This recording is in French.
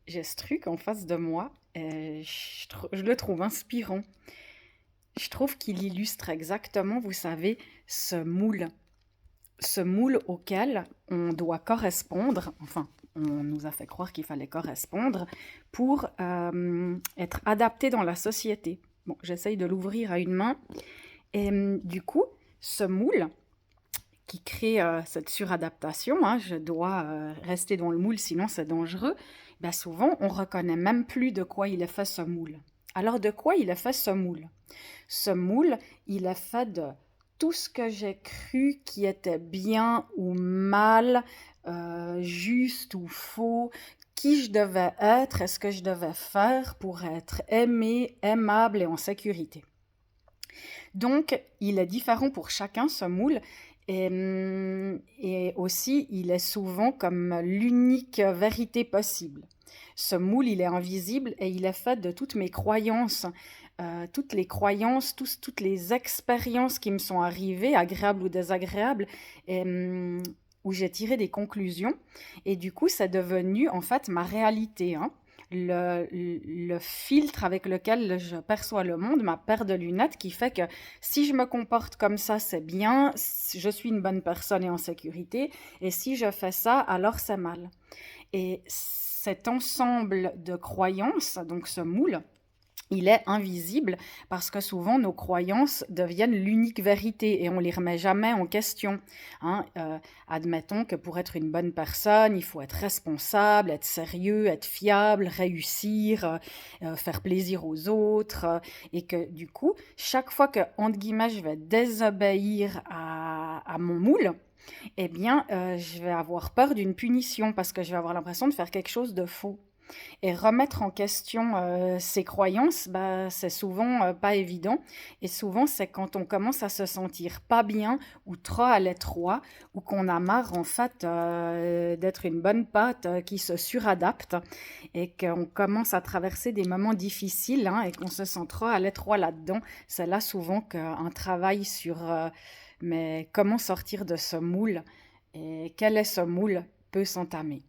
j'ai ce truc en face de moi, je le trouve inspirant. Je trouve qu'il illustre exactement, vous savez, ce moule. Ce moule auquel on doit correspondre, enfin, on nous a fait croire qu'il fallait correspondre pour être adapté dans la société. Bon, j'essaye de l'ouvrir à une main. Et du coup, ce moule qui crée cette suradaptation, hein, je dois rester dans le moule, sinon c'est dangereux, ben souvent on reconnaît même plus de quoi il est fait ce moule. Alors de quoi il est fait ce moule? Ce moule, il est fait de tout ce que j'ai cru qui était bien ou mal, juste ou faux, qui je devais être et ce que je devais faire pour être aimé, aimable et en sécurité. Donc, il est différent pour chacun, ce moule. Et aussi, il est souvent comme l'unique vérité possible. Ce moule, il est invisible et il est fait de toutes mes croyances, toutes les croyances, toutes les expériences qui me sont arrivées, agréables ou désagréables, et, où j'ai tiré des conclusions. Et du coup, c'est devenu en fait ma réalité, hein. Le filtre avec lequel je perçois le monde, ma paire de lunettes qui fait que si je me comporte comme ça, c'est bien, je suis une bonne personne et en sécurité, et si je fais ça, alors c'est mal. Et cet ensemble de croyances, donc ce moule, il est invisible parce que souvent nos croyances deviennent l'unique vérité et on les remet jamais en question, hein. Admettons que pour être une bonne personne, il faut être responsable, être sérieux, être fiable, réussir, faire plaisir aux autres, et que du coup, chaque fois que, entre guillemets, je vais désobéir à mon moule, eh bien, je vais avoir peur d'une punition parce que je vais avoir l'impression de faire quelque chose de faux. Et remettre en question ses croyances, bah, c'est souvent pas évident. Et souvent, c'est quand on commence à se sentir pas bien ou trop à l'étroit ou qu'on a marre en fait d'être une bonne patte qui se suradapte et qu'on commence à traverser des moments difficiles, hein, et qu'on se sent trop à l'étroit là-dedans. C'est là souvent qu'un travail sur mais comment sortir de ce moule et quel est ce moule peut s'entamer.